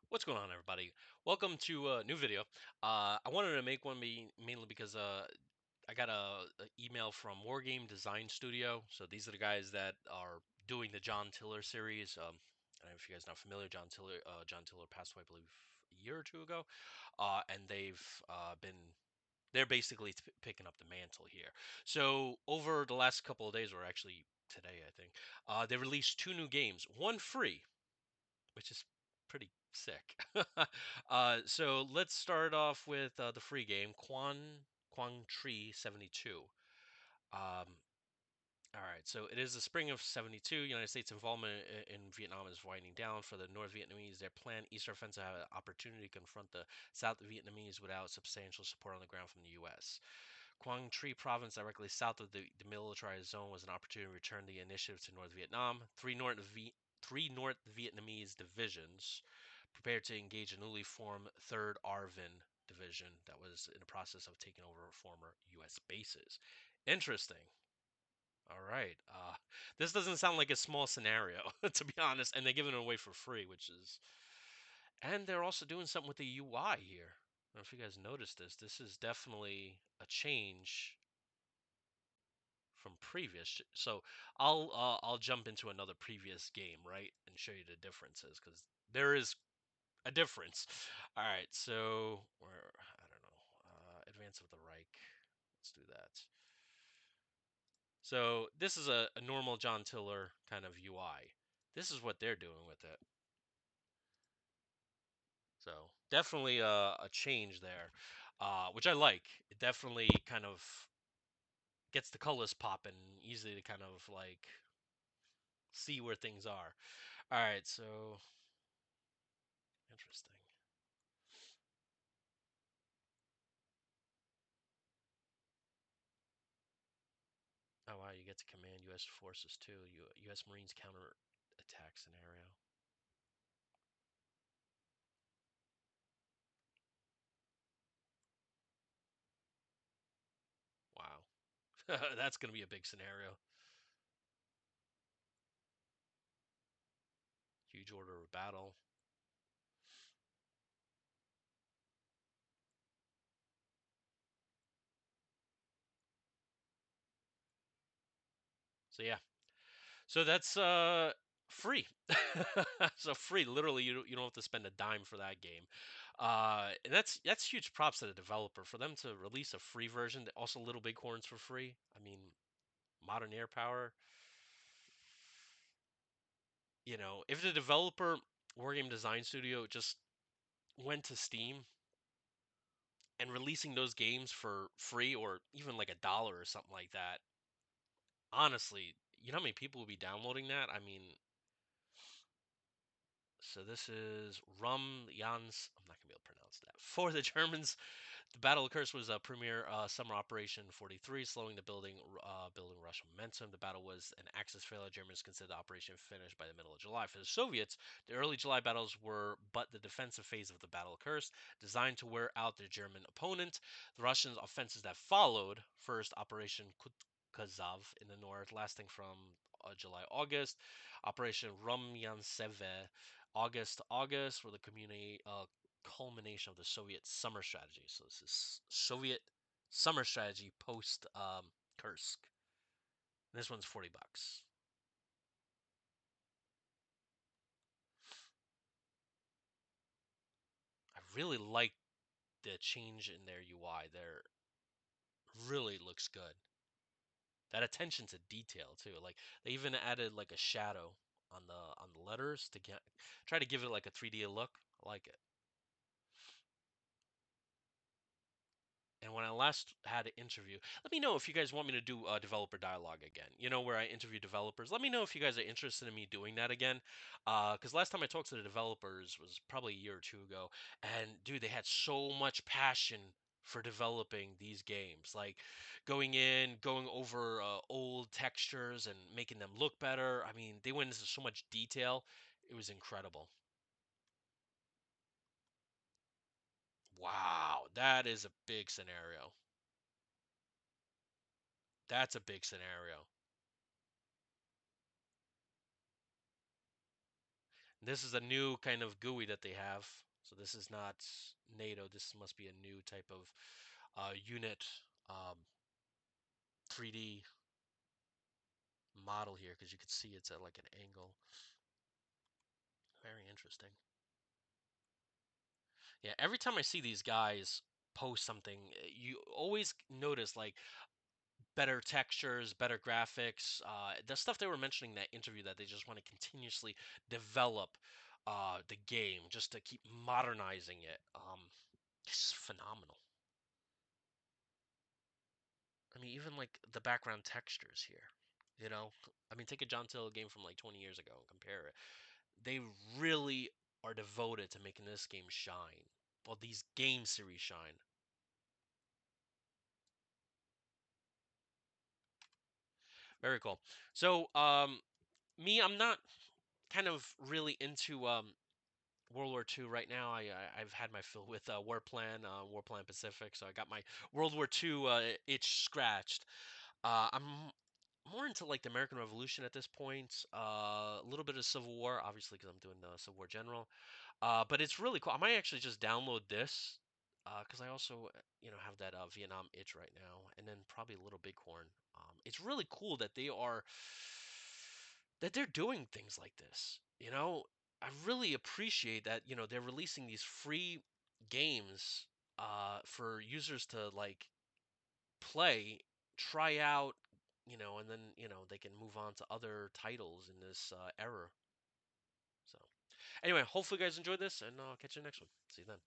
What's going on, everybody? Welcome to a new video. I wanted to make one mainly because I got a email from Wargame Design Studio. So these are the guys that are doing the John Tiller series. I don't know if you guys are not familiar. John Tiller passed away, I believe, a year or two ago, and they're basically picking up the mantle here. So over the last couple of days, or actually today, I think, they released two new games. One free, which is pretty sick. So let's start off with the free game, Quang Tri 72. Um, all right, so it is the spring of 72. United States involvement in Vietnam is winding down. For the North Vietnamese, their planned Eastern offensive had an opportunity to confront the South Vietnamese without substantial support on the ground from the U.S. Quang Tri province, directly south of the demilitarized zone, was an opportunity to return the initiative to North Vietnam. Three North Vietnamese divisions prepared to engage a newly formed 3rd ARVN division that was in the process of taking over former U.S. bases. Interesting. All right. This doesn't sound like a small scenario, to be honest, and they're giving it away for free, which is. And they're also doing something with the UI here. I don't know if you guys noticed this. This is definitely a change from previous. So I'll jump into another previous game, right, and show you the differences because there is a difference. All right, so where I don't know, Advance of the Reich. Let's do that. So this is a normal John Tiller kind of UI. This is what they're doing with it. So definitely a change there, which I like. It definitely kind of gets the colors popping, easy to kind of like see where things are. All right, so interesting. Oh wow, you get to command U.S. forces too. U.S. Marines counter attack scenario. Wow, that's gonna be a big scenario. Huge order of battle. So yeah, so that's free. So free. Literally, you don't have to spend a dime for that game. And that's huge props to the developer for them to release a free version. Also, Little Bighorns for free. I mean, modern air power. If the developer Wargame Design Studio just went to Steam and releasing those games for free or even like $1 or something like that, honestly, you know how many people will be downloading that? I mean, so this is Rum Jans. I'm not gonna be able to pronounce that. For the Germans, the Battle of Kursk was a premier summer operation 43, slowing the building Russian momentum. The battle was an Axis failure. Germans considered the operation finished by the middle of July. For the Soviets, the early July battles were but the defensive phase of the Battle of Kursk, designed to wear out the German opponent. The Russian offensives that followed, first Operation Kutuzov in the north, lasting from July-August, Operation Rumyantseve, August to August, were the community culmination of the Soviet summer strategy. So this is Soviet summer strategy post Kursk. And this one's $40. I really like the change in their UI. There really looks good. That attention to detail too. Like they even added like a shadow on the letters to try to give it like a 3D look. I like it. And when I last had an interview, let me know if you guys want me to do a developer dialogue again. Where I interview developers. Let me know if you guys are interested in me doing that again. Because last time I talked to the developers was probably a year or two ago, and dude, they had so much passion for developing these games. Like going over old textures and making them look better. I mean, they went into so much detail. It was incredible. Wow, that is a big scenario. That's a big scenario. This is a new kind of GUI that they have. So this is not NATO. This must be a new type of unit 3D model here because you can see it's at like an angle. Very interesting. Yeah, every time I see these guys post something, you always notice like better textures, better graphics, the stuff they were mentioning in that interview that they just want to continuously develop the game just to keep modernizing it. It's phenomenal. I mean, even like the background textures here, you know, I mean, take a John Till game from like 20 years ago and compare it. They really are devoted to making this game shine. Well, these game series shine. Very cool. So, me, I'm not kind of really into World War II right now. I've had my fill with War Plan Pacific, so I got my World War II itch scratched. I'm more into like the American Revolution at this point. A little bit of Civil War, obviously, because I'm doing the Civil War General. But it's really cool. I might actually just download this because I also, have that Vietnam itch right now, and then probably a little Bighorn. It's really cool that they're doing things like this. I really appreciate that. They're releasing these free games for users to like play, try out, and then they can move on to other titles in this era. So anyway, hopefully you guys enjoyed this, and I'll catch you next one. See you then.